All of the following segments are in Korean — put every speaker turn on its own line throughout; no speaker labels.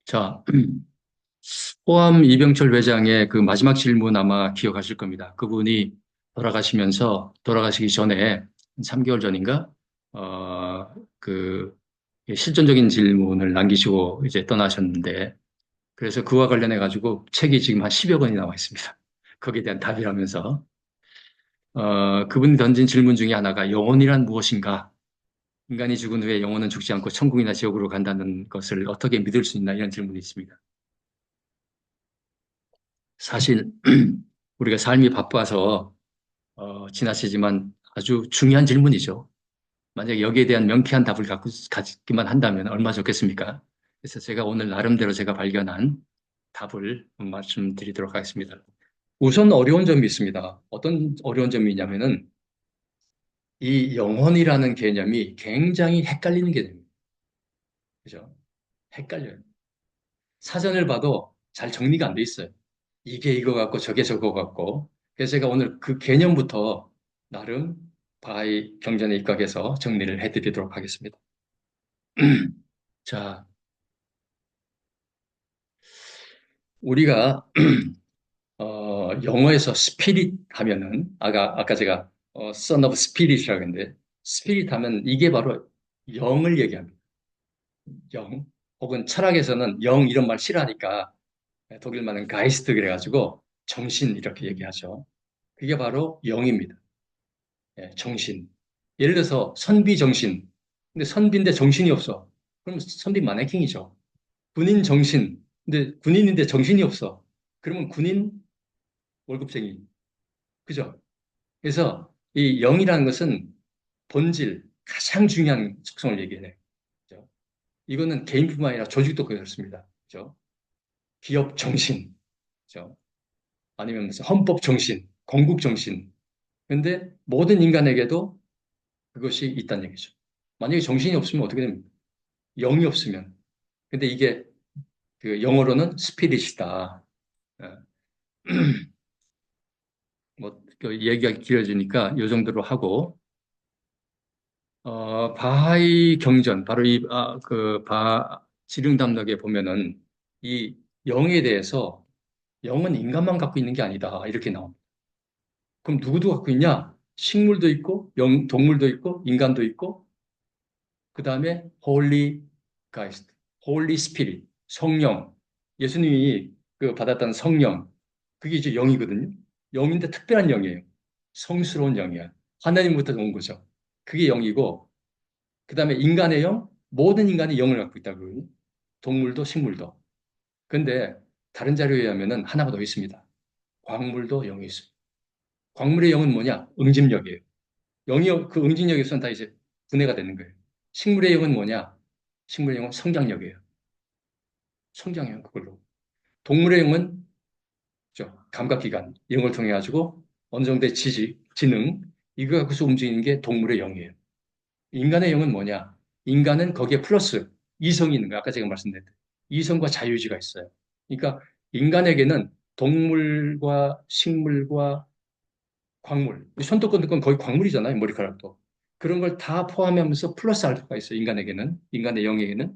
자, 호암 이병철 회장의 그 마지막 질문 아마 기억하실 겁니다. 그분이 돌아가시기 전에 3개월 전인가, 그 실존적인 질문을 남기시고 이제 떠나셨는데, 그래서 그와 관련해 가지고 책이 지금 한 10여 권이 나와 있습니다. 거기에 대한 답이라면서, 그분이 던진 질문 중에 하나가 영혼이란 무엇인가? 인간이 죽은 후에 영혼은 죽지 않고 천국이나 지옥으로 간다는 것을 어떻게 믿을 수 있나? 이런 질문이 있습니다. 사실 우리가 삶이 바빠서 지나치지만 아주 중요한 질문이죠. 만약에 여기에 대한 명쾌한 답을 가지기만 한다면 얼마나 좋겠습니까? 그래서 제가 오늘 나름대로 제가 발견한 답을 말씀드리도록 하겠습니다. 우선 어려운 점이 있습니다. 어떤 어려운 점이 있냐면은 이 영혼이라는 개념이 굉장히 헷갈리는 개념입니다. 그죠? 헷갈려요. 사전을 봐도 잘 정리가 안 돼 있어요. 이게 이거 같고 저게 저거 같고. 그래서 제가 오늘 그 개념부터 나름 바하이 경전에 입각해서 정리를 해드리도록 하겠습니다. 자, 우리가 영어에서 스피릿 하면은 아까 제가 son of spirit이라고 했는데 스피릿 하면 이게 바로 영을 얘기합니다. 영. 혹은 철학에서는 영 이런 말 싫어하니까 독일말은 가이스트 그래가지고 정신 이렇게 얘기하죠. 그게 바로 영입니다. 예, 정신. 예를 들어서 선비 정신. 근데 선비인데 정신이 없어. 그럼 선비 마네킹이죠. 군인 정신. 근데 군인인데 정신이 없어. 그러면 군인 월급쟁이. 그죠? 그래서 이 영이라는 것은 본질, 가장 중요한 속성을 얘기해요. 그죠? 이거는 개인뿐만 아니라 조직도 그렇습니다. 그죠? 기업 정신. 그죠? 아니면 무슨 헌법 정신, 건국 정신. 근데 모든 인간에게도 그것이 있다는 얘기죠. 만약에 정신이 없으면 어떻게 됩니까? 영이 없으면. 근데 이게 그 영어로는 스피릿이다. 어, 그 얘기가 길어지니까 이 정도로 하고, 바하이 경전, 바로 지릉담락에 보면은 이 영에 대해서 영은 인간만 갖고 있는 게 아니다. 이렇게 나옵니다. 그럼 누구도 갖고 있냐? 식물도 있고, 동물도 있고, 인간도 있고, 그 다음에 홀리 가이스트, 홀리 스피릿, 성령. 예수님이 그 받았던 성령, 그게 이제 영이거든요. 영인데 특별한 영이에요. 성스러운 영이야. 하나님부터 온 거죠. 그게 영이고, 그 다음에 인간의 영, 모든 인간이 영을 갖고 있다고요. 동물도 식물도. 근데 다른 자료에 의하면은 하나가 더 있습니다. 광물도 영이 있습니다. 광물의 영은 뭐냐? 응집력이에요. 영이 그 응집력에서는 다 이제 분해가 되는 거예요. 식물의 영은 뭐냐? 식물의 영은 성장력이에요. 성장형 그걸로. 동물의 영은 감각기관 이런 걸 통해 가지고 어느 정도의 지식, 지능 이거 갖고서 움직이는 게 동물의 영이에요. 인간의 영은 뭐냐? 인간은 거기에 플러스 이성이 있는 거예요. 아까 제가 말씀드렸던 이성과 자유의지가 있어요. 그러니까 인간에게는 동물과 식물과 광물, 손톱 건 거의 광물이잖아요. 머리카락도. 그런 걸 다 포함하면서 플러스 알파가 있어요. 인간에게는, 인간의 영에게는.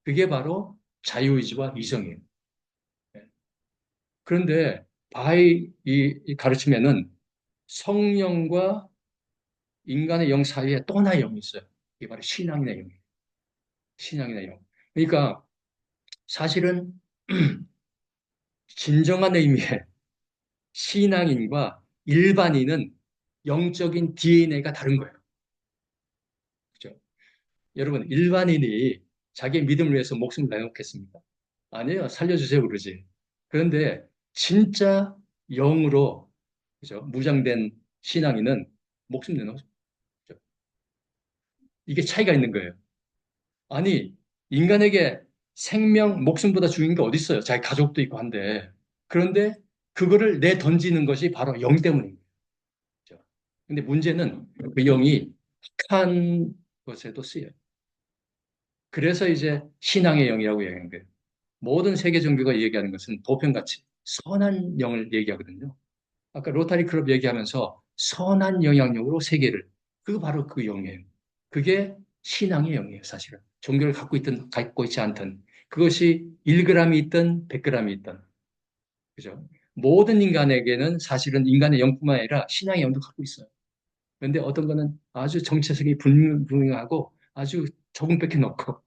그게 바로 자유의지와 이성이에요. 네. 그런데 바하이 이 가르침에는 성령과 인간의 영 사이에 또 하나의 영이 있어요. 이게 바로 신앙의 영이에요. 신앙의 영. 그러니까 사실은 진정한 의미의 신앙인과 일반인은 영적인 DNA가 다른 거예요. 그죠? 여러분, 일반인이 자기 믿음을 위해서 목숨을 내놓겠습니까? 아니에요. 살려주세요, 그러지. 그런데 진짜 영으로, 그죠? 무장된 신앙인은 목숨 내놓죠. 이게 차이가 있는 거예요. 아니, 인간에게 생명, 목숨보다 중요한 게 어디 있어요? 자기 가족도 있고 한데. 그런데 그거를 내 던지는 것이 바로 영 때문입니다. 그죠? 근데 문제는 그 영이 악한 것에도 쓰여요. 그래서 이제 신앙의 영이라고 얘기하는 거예요. 모든 세계 종교가 얘기하는 것은 보편같이 선한 영을 얘기하거든요. 아까 로타리 클럽 얘기하면서 선한 영향력으로 세계를, 그거 바로 그 영이에요. 그게 신앙의 영이에요, 사실은. 종교를 갖고 있든 갖고 있지 않든. 그것이 1g이 있든 100g이 있든. 그죠? 모든 인간에게는 사실은 인간의 영뿐만 아니라 신앙의 영도 갖고 있어요. 그런데 어떤 거는 아주 정체성이 불분명하고 아주 적응밖에 넣고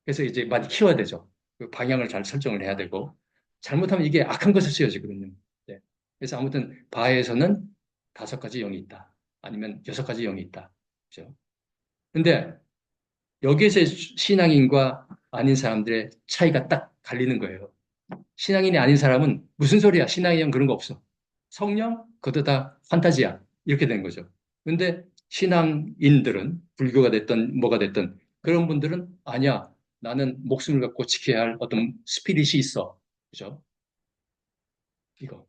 그래서 이제 많이 키워야 되죠. 그 방향을 잘 설정을 해야 되고 잘못하면 이게 악한 것을 쓰여지거든요. 네. 그래서 아무튼 바에서는 5가지 영이 있다. 아니면 6가지 영이 있다. 그죠? 근데 여기에서 신앙인과 아닌 사람들의 차이가 딱 갈리는 거예요. 신앙인이 아닌 사람은 무슨 소리야? 신앙의 영 그런 거 없어. 성령? 그것도 다 판타지야. 이렇게 된 거죠. 근데 신앙인들은 불교가 됐든 뭐가 됐든 그런 분들은 아니야. 나는 목숨을 갖고 지켜야 할 어떤 스피릿이 있어. 그죠? 이거.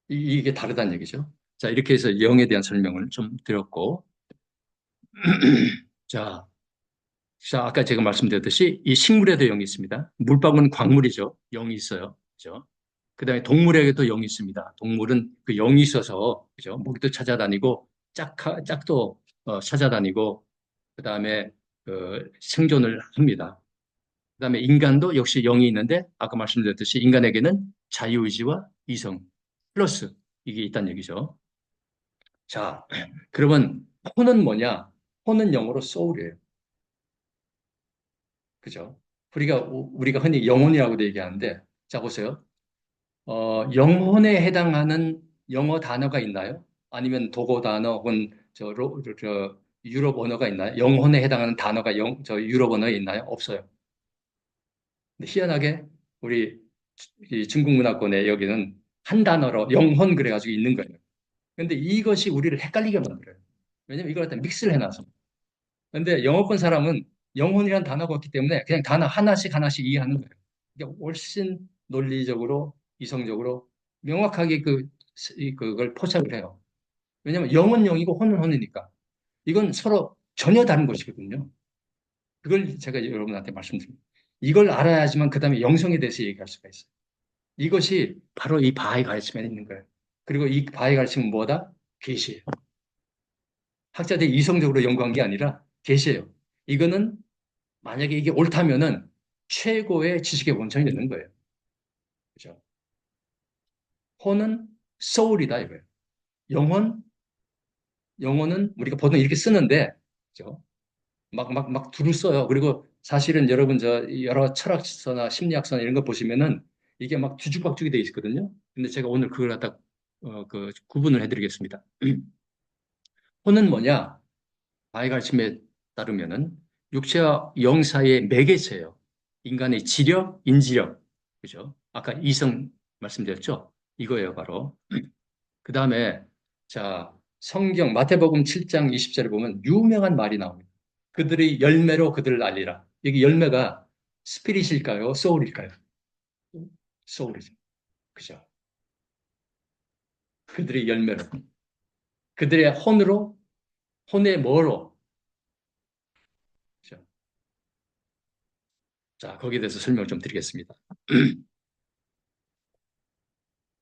이게 다르다는 얘기죠. 자, 이렇게 해서 영에 대한 설명을 좀 드렸고. 자, 자, 아까 제가 말씀드렸듯이 이 식물에도 영이 있습니다. 물방울은 광물이죠. 영이 있어요. 그죠? 그다음에 동물에게도 영이 있습니다. 동물은 그 영이 있어서 그죠? 먹이도 찾아다니고 짝도 찾아다니고 그다음에 그 생존을 합니다. 그다음에 인간도 역시 영이 있는데 아까 말씀드렸듯이 인간에게는 자유의지와 이성 플러스 이게 있다는 얘기죠. 자, 그러면 혼은 뭐냐? 혼은 영어로 soul이에요. 그죠? 우리가 흔히 영혼이라고도 얘기하는데 자 보세요. 영혼에 해당하는 영어 단어가 있나요? 아니면 독어 단어 혹은 저 유럽 언어가 있나요? 영혼에 해당하는 단어가 저 유럽 언어에 있나요? 없어요. 근데 희한하게 우리 이 중국 문화권에 여기는 한 단어로 영혼 그래가지고 있는 거예요. 근데 이것이 우리를 헷갈리게 만들어요. 왜냐면 이걸 갖다 믹스를 해놔서. 근데 영어권 사람은 영혼이라는 단어가 없기 때문에 그냥 단어 하나씩 하나씩 이해하는 거예요. 이게 훨씬 논리적으로, 이성적으로 명확하게 그걸 포착을 해요. 왜냐면 영은 영이고 혼은 혼이니까. 이건 서로 전혀 다른 것이거든요. 그걸 제가 여러분한테 말씀드립니다. 이걸 알아야지만 그 다음에 영성에 대해서 얘기할 수가 있어요. 이것이 바로 이 바하의 가르침에 있는 거예요. 그리고 이 바하의 가르침은 뭐다? 계시예요. 학자들이 이성적으로 연구한 게 아니라 계시예요. 이거는 만약에 이게 옳다면은 최고의 지식의 원천이 되는 거예요. 그죠? 혼은 소울이다 이거예요. 영혼, 영혼은 우리가 보통 이렇게 쓰는데, 그죠? 막 두루 써요. 그리고 사실은 여러분 저 여러 철학서나 심리학서나 이런 거 보시면은 이게 막 뒤죽박죽이 돼 있거든요. 근데 제가 오늘 그걸 갖다 그 구분을 해드리겠습니다. 혼은 뭐냐? 바이 가르침에 따르면은 육체와 영 사이의 매개체예요. 인간의 지력, 인지력, 그죠? 아까 이성 말씀드렸죠? 이거예요, 바로. 그 다음에 자 성경 마태복음 7장 20절에 보면 유명한 말이 나옵니다. 그들의 열매로 그들을 알리라. 여기 열매가 스피릿일까요? 소울일까요? 소울이죠. 그죠? 그들의 열매로. 그들의 혼으로, 혼의 뭐로. 그죠? 자, 거기에 대해서 설명을 좀 드리겠습니다.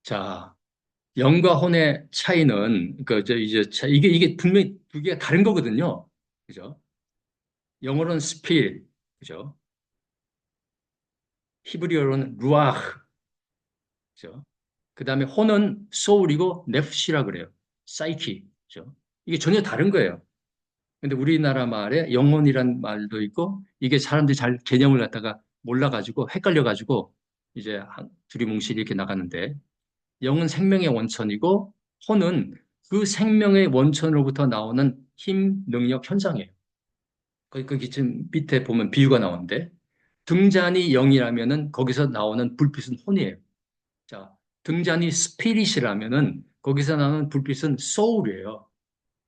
자, 영과 혼의 차이는, 이게 분명히 두 개가 다른 거거든요. 그죠? 영어로는 스피릿, 그죠? 히브리어로는 루아흐, 그죠? 그 다음에 혼은 소울이고 네프시라 그래요. 사이키, 그죠? 이게 전혀 다른 거예요. 근데 우리나라 말에 영혼이란 말도 있고, 이게 사람들이 잘 개념을 갖다가 몰라가지고, 헷갈려가지고, 이제 두리뭉실 이렇게 나가는데, 영은 생명의 원천이고, 혼은 그 생명의 원천으로부터 나오는 힘, 능력, 현상이에요. 거기 지금 밑에 보면 비유가 나오는데, 등잔이 영이라면은 거기서 나오는 불빛은 혼이에요. 자, 등잔이 스피릿이라면은 거기서 나오는 불빛은 소울이에요.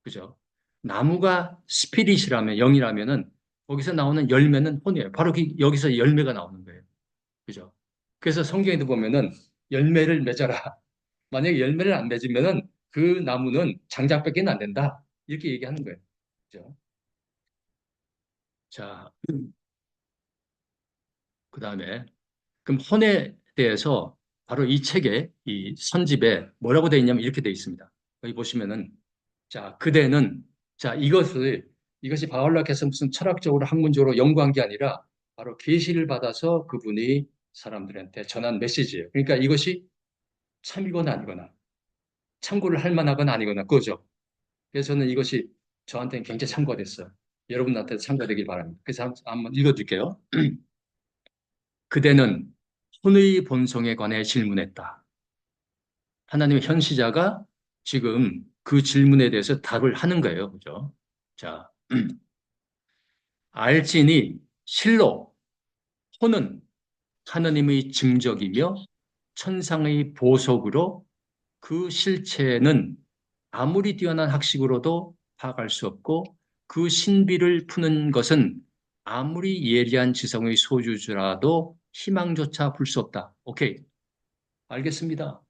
그죠? 나무가 스피릿이라면, 영이라면은 거기서 나오는 열매는 혼이에요. 바로 여기서 열매가 나오는 거예요. 그죠? 그래서 성경에도 보면은 열매를 맺어라. 만약에 열매를 안 맺으면은 그 나무는 장작밖에는 안 된다. 이렇게 얘기하는 거예요. 그죠? 자, 그 다음에, 그럼 혼에 대해서 바로 이 책에, 이 선집에 뭐라고 되어 있냐면 이렇게 되어 있습니다. 여기 보시면은, 자, 그대는, 자, 이것이 바울락해서 무슨 철학적으로 학문적으로 연구한 게 아니라 바로 계시를 받아서 그분이 사람들한테 전한 메시지예요. 그러니까 이것이 참이거나 아니거나 참고를 할 만하거나 아니거나 그거죠. 그래서 저는 이것이 저한테는 굉장히 참고가 됐어요. 여러분한테도 참고가 되길 바랍니다. 그래서 한번 읽어줄게요. 그대는 혼의 본성에 관해 질문했다. 하나님의 현시자가 지금 그 질문에 대해서 답을 하는 거예요. 그죠? 자, 알지니 실로 혼은 하나님의 증적이며 천상의 보석으로 그 실체는 아무리 뛰어난 학식으로도 파악할 수 없고 그 신비를 푸는 것은 아무리 예리한 지성의 소유주라도 희망조차 풀 수 없다. 오케이. 알겠습니다.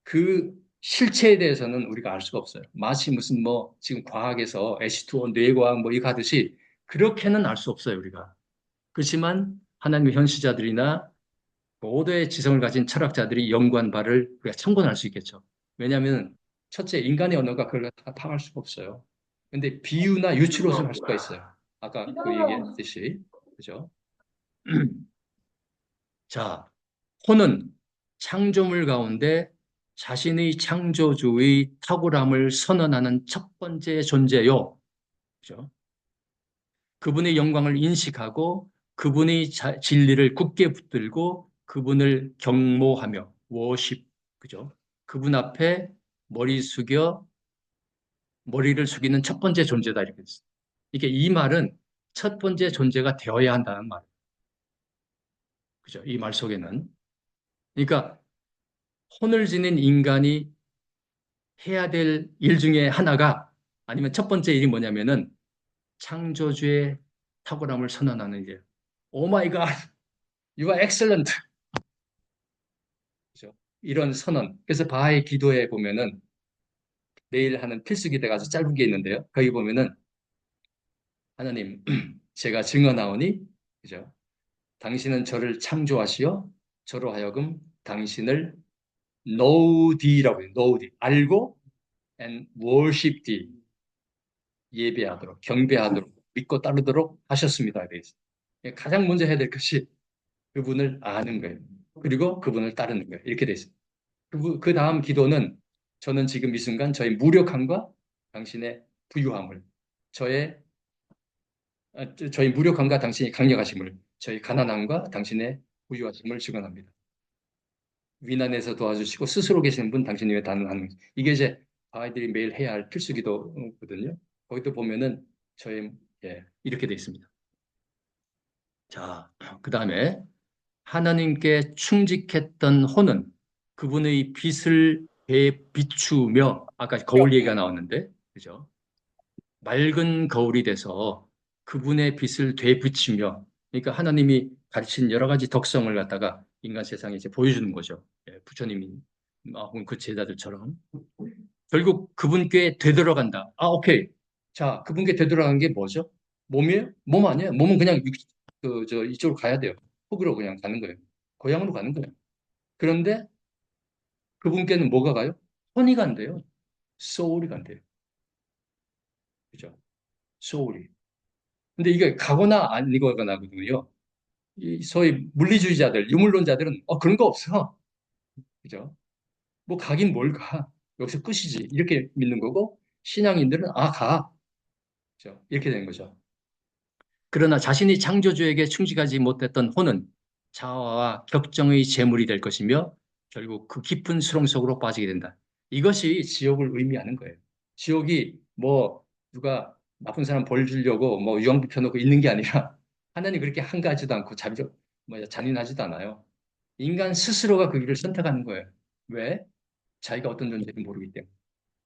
그 실체에 대해서는 우리가 알 수가 없어요. 마치 무슨 뭐 지금 과학에서 H2O 뇌과학 뭐 이거 하듯이 그렇게는 알 수 없어요, 우리가. 그렇지만 하나님의 현시자들이나 모두의 지성을 가진 철학자들이 연구한 바를 우리가 참고할 수 있겠죠. 왜냐하면 첫째, 인간의 언어가 그걸 다 파악할 수가 없어요. 근데 비유나 유추로서는 할 수가 있어요. 아까 그 얘기했듯이. 그죠? 자, 혼은 창조물 가운데 자신의 창조주의 탁월함을 선언하는 첫 번째 존재요. 그죠? 그분의 영광을 인식하고 그분의 진리를 굳게 붙들고 그분을 경모하며 워십, 그죠? 그분 앞에 머리 숙여 머리를 숙이는 첫 번째 존재다 이렇게 됐어요. 이게 이 말은 첫 번째 존재가 되어야 한다는 말. 그죠? 이 말 속에는. 그러니까 혼을 지닌 인간이 해야 될 일 중에 하나가 아니면 첫 번째 일이 뭐냐면은 창조주의 탁월함을 선언하는 일. 오 마이 갓, you are excellent. 그죠? 이런 선언. 그래서 바하의 기도에 보면은 매일 하는 필수 기도가 아주 짧은 게 있는데요. 거기 보면은 하나님, 제가 증언하오니, 그죠? 당신은 저를 창조하시어 저로 하여금 당신을 know thee라고 해요. know thee. 알고 and worship thee. 예배하도록, 경배하도록, 믿고 따르도록 하셨습니다. 그래서 가장 먼저 해야 될 것이 그분을 아는 거예요. 그리고 그분을 따르는 거예요. 이렇게 돼 있어요. 그 다음 기도는 저는 지금 이 순간 저의 무력함과 당신의 부유함을, 저의, 저희 무력함과 당신의 강력하심을, 저희 가난함과 당신의 부유하심을 증언합니다. 위난에서 도와주시고 스스로 계시는 분 당신 위에 단언하는 거죠. 이게 이제 아이들이 매일 해야 할 필수 기도거든요. 거기도 보면은 저희 이렇게 돼 있습니다. 자, 그 다음에 하나님께 충직했던 혼은 그분의 빛을 비추며 아까 거울 얘기가 나왔는데 그죠? 맑은 거울이 돼서 그분의 빛을 되비추며 그러니까 하나님이 가르친 여러 가지 덕성을 갖다가 인간 세상에 이제 보여주는 거죠. 부처님이 혹은 그 제자들처럼 결국 그분께 되돌아간다. 아, 오케이. 자, 그분께 되돌아간 게 뭐죠? 몸이에요? 몸 아니에요. 몸은 그냥 이쪽으로 가야 돼요. 흙으로 그냥 가는 거예요. 고향으로 가는 거예요. 그런데 그분께는 뭐가 가요? 혼이 간대요. 소울이 간대요. 그죠? 소울이. 근데 이게 가거나 아니거나거든요. 이 소위 물리주의자들, 유물론자들은 그런 거 없어. 그죠? 뭐 가긴 뭘 가. 여기서 끝이지. 이렇게 믿는 거고 신앙인들은 가. 그죠? 이렇게 되는 거죠. 그러나 자신이 창조주에게 충직하지 못했던 혼은 자아와 격정의 제물이 될 것이며 결국 그 깊은 수렁 속으로 빠지게 된다. 이것이 지옥을 의미하는 거예요. 지옥이 뭐 누가 나쁜 사람 벌 주려고 뭐 유황불 펴놓고 있는 게 아니라 하나님 그렇게 한가하지도 않고 잔인하지도 않아요. 인간 스스로가 그 길을 선택하는 거예요. 왜? 자기가 어떤 존재인지 모르기 때문에.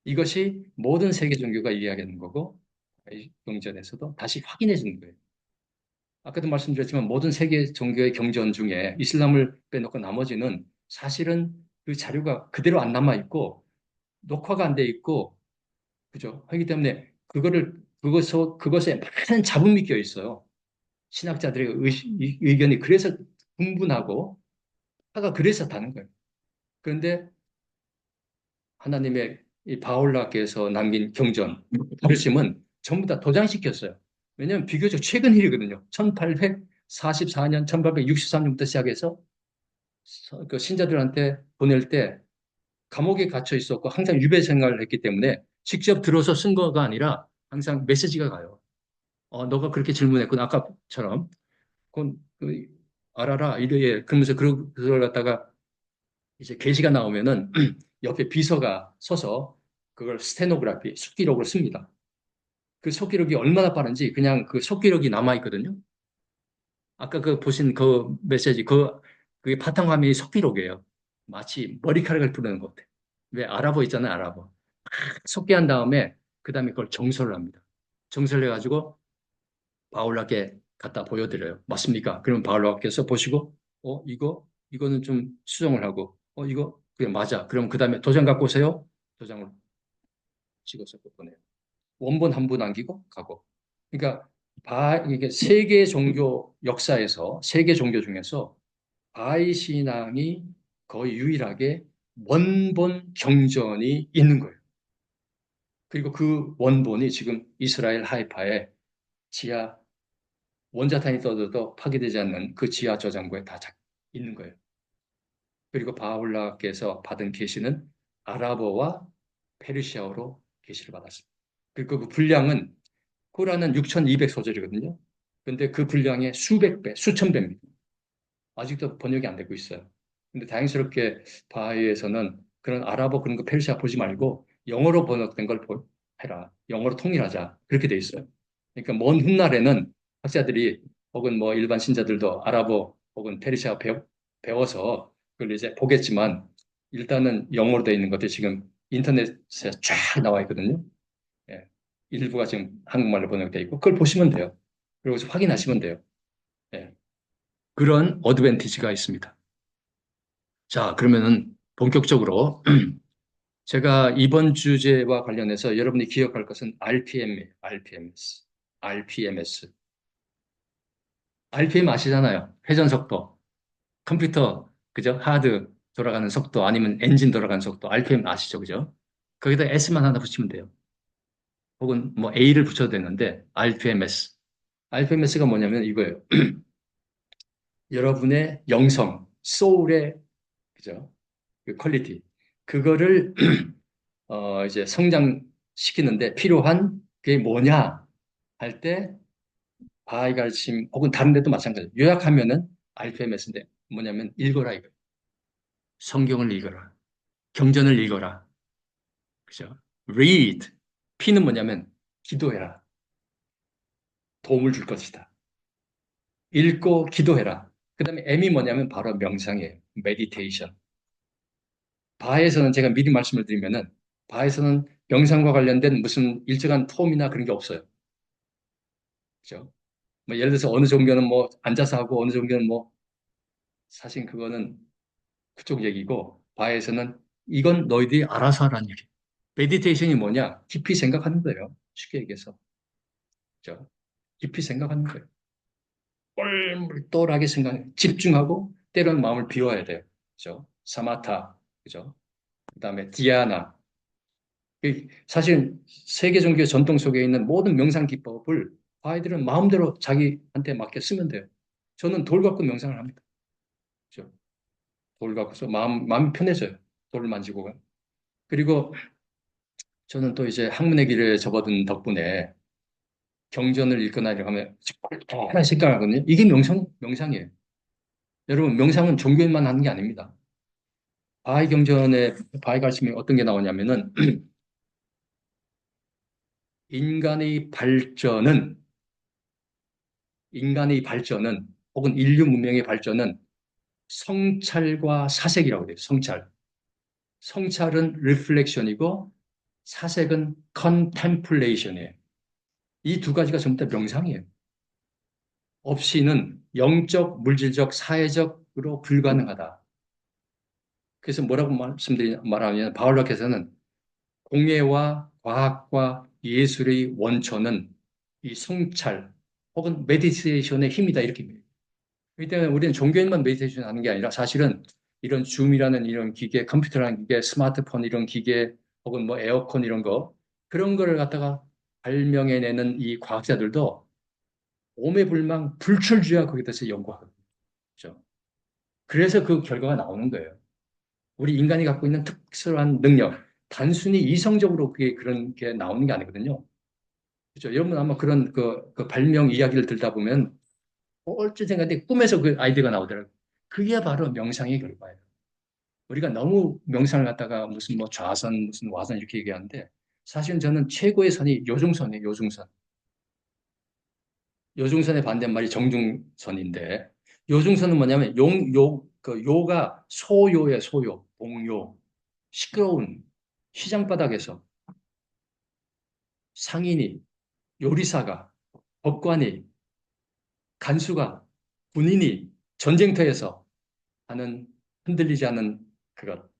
이것이 모든 세계 종교가 이야기하는 거고 경전에서도 다시 확인해 주는 거예요. 아까도 말씀드렸지만 모든 세계 종교의 경전 중에 이슬람을 빼놓고 나머지는 사실은 그 자료가 그대로 안 남아 있고 녹화가 안 돼 있고 그죠? 하기 때문에 그것에 많은 잡음이 껴 있어요. 신학자들의 의견이 그래서 분분하고 화가 그래서 다는 거예요. 그런데 하나님의 이 바울라께서 남긴 경전, 가르침은 전부 다 도장시켰어요. 왜냐하면 비교적 최근 일이거든요. 1800 1844년, 1863년부터 시작해서 그 신자들한테 보낼 때 감옥에 갇혀 있었고 항상 유배 생활을 했기 때문에 직접 들어서 쓴 거가 아니라 항상 메시지가 가요. 너가 그렇게 질문했구나. 아까처럼. 그건 알아라. 이래. 그러면서 그걸 갖다가 이제 게시가 나오면은 옆에 비서가 서서 그걸 스테노그래피, 속기록을 씁니다. 그 속기록이 얼마나 빠른지 그냥 그 속기록이 남아있거든요. 아까 그 보신 그 메시지, 그게 바탕화면이 속기록이에요. 마치 머리카락을 부르는 것 같아. 왜 아랍어 있잖아요, 아랍어. 속기한 다음에 그 다음에 그걸 정설을 합니다. 정설을 해가지고 바울락에 갖다 보여드려요. 맞습니까? 그러면 바울락께서 보시고, 이거는 좀 수정을 하고, 이거 그냥 맞아. 그럼 그 다음에 도장 갖고 오세요. 도장을 찍어서 보내요. 원본 한 부 남기고 가고. 그러니까 이게 세계 종교 역사에서 세계 종교 중에서 바이 신앙이 거의 유일하게 원본 경전이 있는 거예요. 그리고 그 원본이 지금 이스라엘 하이파의 지하 원자탄이 떠져도 파괴되지 않는 그 지하 저장고에 다 있는 거예요. 그리고 바울라께서 받은 계시는 아랍어와 페르시아어로 계시를 받았습니다. 그리고 그 분량은 코란은 6,200소절이거든요. 근데 그 분량의 수백 배, 수천 배입니다. 아직도 번역이 안 되고 있어요. 근데 다행스럽게 바하이에서는 그런 아랍어 그런 거 페르시아 보지 말고 영어로 번역된 걸 해라. 영어로 통일하자. 그렇게 돼 있어요. 그러니까 먼 훗날에는 학자들이 혹은 뭐 일반 신자들도 아랍어 혹은 페르시아 배워서 그걸 이제 보겠지만 일단은 영어로 돼 있는 것들이 지금 인터넷에 쫙 나와 있거든요. 예. 일부가 지금 한국말로 번역돼 있고 그걸 보시면 돼요. 그리고 확인하시면 돼요. 예. 그런 어드밴티지가 있습니다. 자, 그러면은 본격적으로 제가 이번 주제와 관련해서 여러분이 기억할 것은 RPM이에요. RPMS. RPMS. RPM 아시잖아요. 회전 속도. 컴퓨터, 그죠? 하드 돌아가는 속도 아니면 엔진 돌아가는 속도. RPM 아시죠? 그죠? 거기다 S만 하나 붙이면 돼요. 혹은 뭐 A를 붙여도 되는데 RPMS. RPMS가 뭐냐면 이거예요. 여러분의 영성, 소울의, 그죠? 그 퀄리티. 그거를 이제 성장시키는데 필요한 게 뭐냐 할 때 바하이 가르침 혹은 다른 데도 마찬가지예요. 요약하면은 RPMS인데 뭐냐면 읽어라 이거. 성경을 읽어라. 경전을 읽어라. 그죠? Read. P는 뭐냐면 기도해라. 도움을 줄 것이다. 읽고 기도해라. 그 다음에 M이 뭐냐면 바로 명상이에요. Meditation. 바하에서는 제가 미리 말씀을 드리면은 바하에서는 명상과 관련된 무슨 일정한 폼이나 그런 게 없어요. 그죠? 뭐 예를 들어서 어느 종교는 뭐 앉아서 하고 어느 종교는 뭐 사실 그거는 그쪽 얘기고 바에서는 이건 너희들이 알아서 하라는 얘기. 메디테이션이 뭐냐? 깊이 생각하는 거예요. 쉽게 얘기해서. 그죠? 깊이 생각하는 거예요. 똘똘하게 생각, 집중하고 때로는 마음을 비워야 돼요. 그죠? 사마타, 그죠? 그다음에 디아나. 사실 세계 종교의 전통 속에 있는 모든 명상 기법을 아이들은 마음대로 자기한테 맞게 쓰면 돼요. 저는 돌 갖고 명상을 합니다. 그죠? 돌 갖고서 마음이 편해져요. 돌을 만지고. 그리고 저는 또 이제 학문의 길에 접어든 덕분에 경전을 읽거나 이렇게 하면 하나 생각하거든요. 이게 명상이에요. 여러분, 명상은 종교인만 하는 게 아닙니다. 바하이 경전에, 바하이 가르침에 어떤 게 나오냐면은, 인간의 발전은, 인간의 발전은, 혹은 인류 문명의 발전은 성찰과 사색이라고 돼요. 성찰. 성찰은 리플렉션이고, 사색은 컨템플레이션이에요. 이 두 가지가 전부 다 명상이에요. 없이는 영적, 물질적, 사회적으로 불가능하다. 그래서 뭐라고 말하냐면 바울락께서는 공예와 과학과 예술의 원천은 이 성찰 혹은 메디테이션의 힘이다 이렇게 입니다. 그렇기 때문에 우리는 종교인만 메디테이션 하는 게 아니라 사실은 이런 줌이라는 이런 기계, 컴퓨터라는 기계, 스마트폰 이런 기계 혹은 뭐 에어컨 이런 거 그런 거를 갖다가 발명해내는 이 과학자들도 오매불망 불철주야 거기에 대해서 연구하거든요. 그죠? 그래서 그 결과가 나오는 거예요. 우리 인간이 갖고 있는 특수한 능력, 단순히 이성적으로 그게 그런 게 나오는 게 아니거든요. 그죠? 여러분 아마 그런 그 발명 이야기를 들다 보면 얼핏 생각인데 꿈에서 그 아이디어가 나오더라고요. 그게 바로 명상의 결과예요. 우리가 너무 명상을 갖다가 무슨 뭐 좌선, 무슨 와선 이렇게 얘기하는데 사실은 저는 최고의 선이 요중선이에요, 요중선. 요중선의 반대말이 정중선인데 요중선은 뭐냐면 그 요가 소요의 소요, 동요, 시끄러운 시장 바닥에서 상인이, 요리사가, 법관이, 간수가, 군인이 전쟁터에서 하는 흔들리지 않는 그것.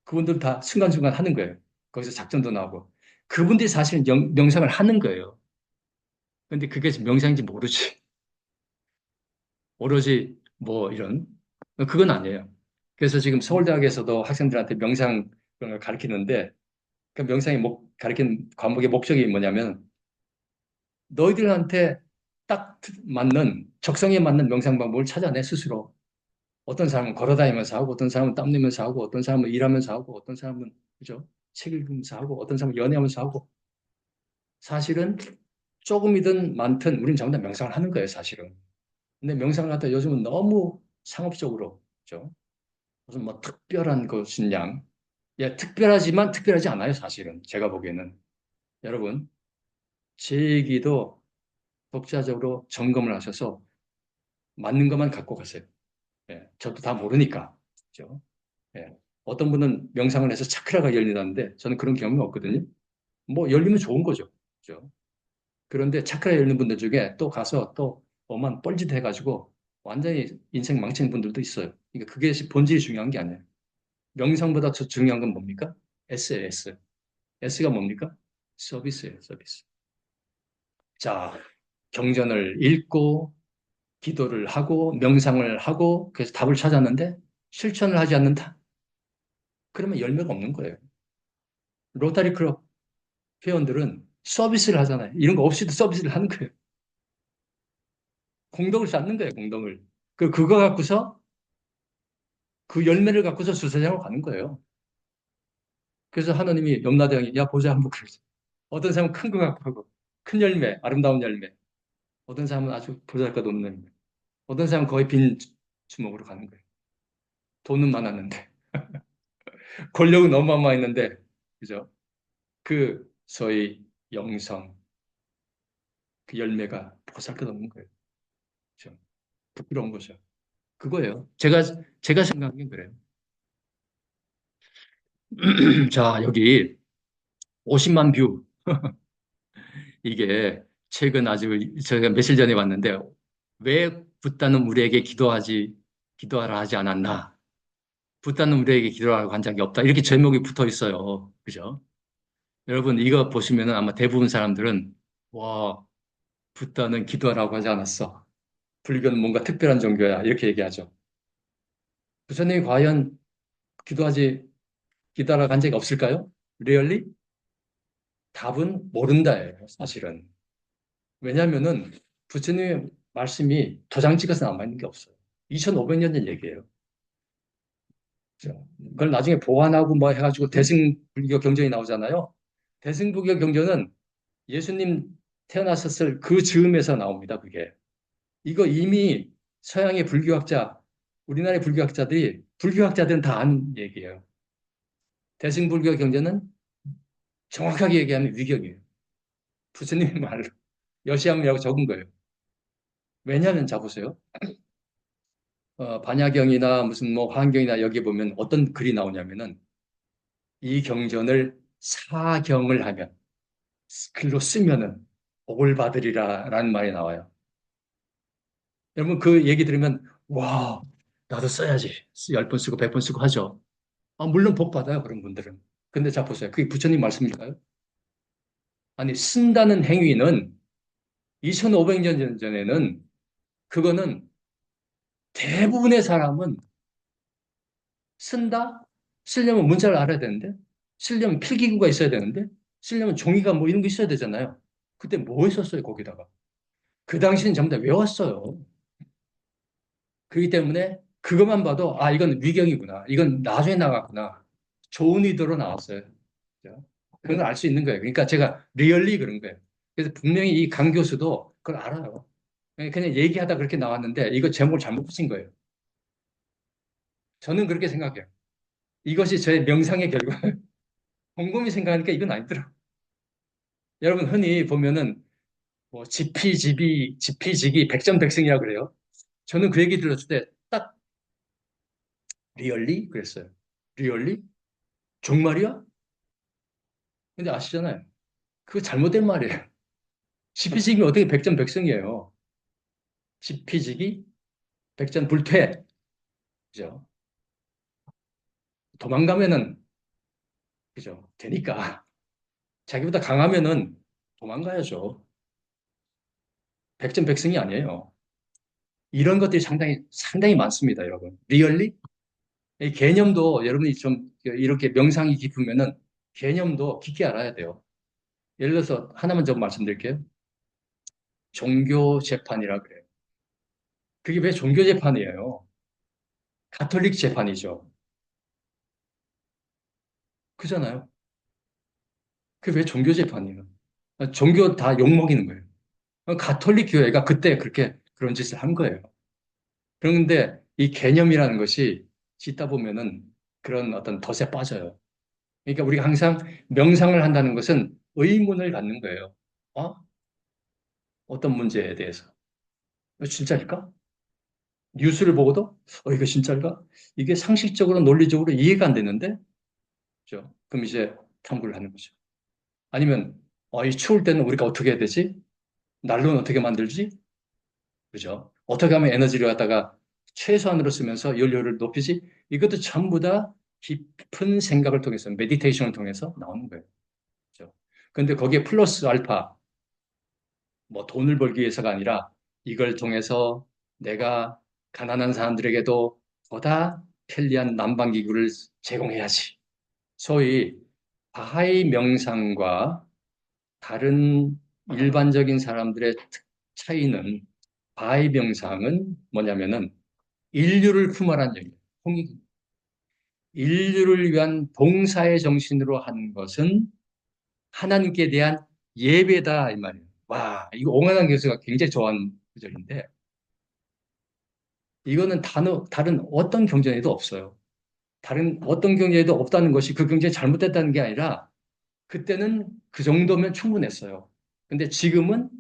그분들 다 순간순간 하는 거예요. 거기서 작전도 나오고. 그분들이 사실은 명상을 하는 거예요. 근데 그게 명상인지 모르지. 오로지 뭐 이런. 그건 아니에요. 그래서 지금 서울대학에서도 학생들한테 명상 그런 걸 가르치는데 그 명상의 가르치는 과목의 목적이 뭐냐면 너희들한테 딱 맞는 적성에 맞는 명상 방법을 찾아내 스스로. 어떤 사람은 걸어다니면서 하고, 어떤 사람은 땀 내면서 하고, 어떤 사람은 일하면서 하고, 어떤 사람은 그죠? 책 읽으면서 하고, 어떤 사람은 연애하면서 하고. 사실은 조금이든 많든 우린 전부 다 명상을 하는 거예요, 사실은. 근데 명상을 갖다 요즘은 너무 상업적으로, 그죠? 무슨 뭐 특별한 것인 양. 예, 특별하지만 특별하지 않아요, 사실은. 제가 보기에는. 여러분, 제 얘기도 독자적으로 점검을 하셔서 맞는 것만 갖고 가세요. 예, 저도 다 모르니까. 그죠? 예. 어떤 분은 명상을 해서 차크라가 열린다는데 저는 그런 경험이 없거든요. 뭐 열리면 좋은 거죠. 그죠? 그런데 차크라 열리는 분들 중에 또 가서 또 뭐만 뻘짓 해가지고 완전히 인생 망치는 분들도 있어요. 그러니까 그게 본질이 중요한 게 아니에요. 명상보다 더 중요한 건 뭡니까? S예요, S. S가 뭡니까? 서비스예요, 서비스. 자, 경전을 읽고 기도를 하고 명상을 하고 그래서 답을 찾았는데 실천을 하지 않는다? 그러면 열매가 없는 거예요. 로타리 클럽 회원들은 서비스를 하잖아요. 이런 거 없이도 서비스를 하는 거예요. 공덕을 쌓는 거예요, 공덕을. 그거 갖고서 그 열매를 갖고서 수사장으로 가는 거예요. 그래서 하나님이 염라대왕이 야 보자 한번 그러죠. 어떤 사람은 큰 거 갖고 하고 큰 열매, 아름다운 열매. 어떤 사람은 아주 보잘것없는 열매. 어떤 사람은 거의 빈 주먹으로 가는 거예요. 돈은 많았는데 권력은 어마어마했는데 그죠? 그 소위 영성 그 열매가 보잘것없는 거예요. 그죠? 부끄러운 거죠. 그거예요. 제가 생각한 게 그래요. 자, 여기 50만 뷰. 이게 최근 아주 제가 며칠 전에 봤는데 왜 붓다는 우리에게 기도하라 하지 않았나? 붓다는 우리에게 기도하라고 한 적이 없다. 이렇게 제목이 붙어 있어요. 그죠? 여러분 이거 보시면은 아마 대부분 사람들은 와, 붓다는 기도하라고 하지 않았어. 불교는 뭔가 특별한 종교야. 이렇게 얘기하죠. 부처님이 과연 기도하지 기도하라고 한 적이 없을까요? 리얼리? 답은 모른다예요, 사실은. 왜냐하면은 부처님의 말씀이 도장 찍어서 남아있는 게 없어요. 2500년 전 얘기예요. 그죠? 그걸 나중에 보완하고 뭐 해가지고 대승불교 경전이 나오잖아요. 대승불교 경전은 예수님 태어나셨을 그 즈음에서 나옵니다, 그게. 이거 이미 서양의 불교학자, 우리나라의 불교학자들은 다 아는 얘기예요. 대승불교 경전은 정확하게 얘기하면 위격이에요. 부처님의 말로. 여시함이라고 적은 거예요. 왜냐하면 자보세요. 반야경이나 무슨 뭐 화엄경이나 여기 보면 어떤 글이 나오냐면은 이 경전을 사경을 하면 글로 쓰면은 복을 받으리라라는 말이 나와요. 여러분 그 얘기 들으면 와 나도 써야지 10번 쓰고 100번 쓰고 하죠. 물론 복 받아요 그런 분들은. 근데 자 보세요. 그게 부처님 말씀일까요? 아니 쓴다는 행위는 2500년 전에는 그거는 대부분의 사람은 쓴다? 쓰려면 문자를 알아야 되는데, 쓰려면 필기구가 있어야 되는데, 쓰려면 종이가 뭐 이런 거 있어야 되잖아요. 그때 뭐 했었어요, 거기다가? 그 당시는 전부 다 외웠어요. 그렇기 때문에 그것만 봐도 아, 이건 위경이구나. 이건 나중에 나갔구나. 좋은 의도로 나왔어요. 그죠? 그런 걸 알 수 있는 거예요. 그러니까 제가 리얼리 그런 거예요. 그래서 분명히 이 강 교수도 그걸 알아요. 그냥 얘기하다 그렇게 나왔는데 이거 제목을 잘못 붙인 거예요. 저는 그렇게 생각해요. 이것이 저의 명상의 결과. 곰곰이 생각하니까 이건 아니더라고요. 여러분 흔히 보면은 뭐 지피지기 백전백승이라고 그래요. 저는 그 얘기 들었을 때 딱 리얼리 그랬어요. 리얼리? 정말이야? 근데 아시잖아요. 그거 잘못된 말이에요. 지피지기 어떻게 백전백승이에요? 지피지기 백전불퇴. 그죠? 도망가면은 그죠? 되니까 자기보다 강하면은 도망가야죠. 백전백승이 아니에요. 이런 것들이 상당히 많습니다, 여러분. 리얼리? 이 개념도 여러분이 좀 이렇게 명상이 깊으면은 개념도 깊게 알아야 돼요. 예를 들어서 하나만 좀 말씀드릴게요. 종교 재판이라 그래요. 그게 왜 종교 재판이에요? 가톨릭 재판이죠. 그잖아요. 그게 왜 종교 재판이에요? 종교 다 욕먹이는 거예요. 가톨릭 교회가 그때 그렇게 그런 짓을 한 거예요. 그런데 이 개념이라는 것이 짓다 보면은 그런 어떤 덫에 빠져요. 그러니까 우리가 항상 명상을 한다는 것은 의문을 갖는 거예요. 어? 어떤 문제에 대해서. 이거 진짜일까? 뉴스를 보고도, 이거 진짜일까? 이게 상식적으로, 논리적으로 이해가 안 되는데? 그죠? 그럼 이제 탐구를 하는 거죠. 아니면, 이 추울 때는 우리가 어떻게 해야 되지? 난로는 어떻게 만들지? 그죠? 어떻게 하면 에너지를 갖다가 최소한으로 쓰면서 연료를 높이지? 이것도 전부 다 깊은 생각을 통해서, 메디테이션을 통해서 나오는 거예요. 그죠? 근데 거기에 플러스 알파, 뭐 돈을 벌기 위해서가 아니라 이걸 통해서 내가 가난한 사람들에게도 보다 편리한 난방기구를 제공해야지. 소위 바하의 명상과 다른 일반적인 사람들의 차이는 바하의 명상은 뭐냐면은 인류를 품어라는 얘기예요. 인류를 위한 봉사의 정신으로 하는 것은 하나님께 대한 예배다 이 말이에요. 와, 이거 옹환한 교수가 굉장히 좋아하는 구절인데 이거는 다른 어떤 경전에도 없어요. 다른 어떤 경전에도 없다는 것이 그 경전이 잘못됐다는 게 아니라 그때는 그 정도면 충분했어요. 근데 지금은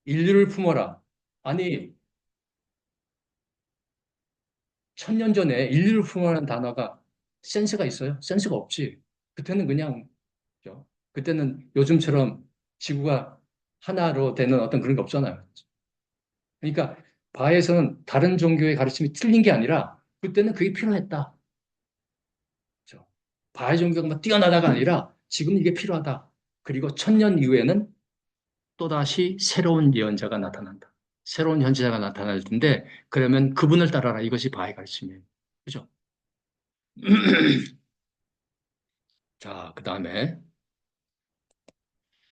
인류를 품어라. 아니, 1000년 전에 인류를 품어라는 단어가 센스가 있어요? 센스가 없지. 그때는 그냥, 그죠? 그때는 요즘처럼 지구가 하나로 되는 어떤 그런 게 없잖아요. 그러니까 바에서는 다른 종교의 가르침이 틀린 게 아니라 그때는 그게 필요했다. 그죠? 바하의 종교가 막 뛰어나다가 아니라 지금 이게 필요하다. 그리고 1000년 이후에는 또다시 새로운 예언자가 나타난다. 새로운 현지자가 나타날 텐데 그러면 그분을 따라라. 이것이 바하의 가르침이에요. 그죠? 자, 그 다음에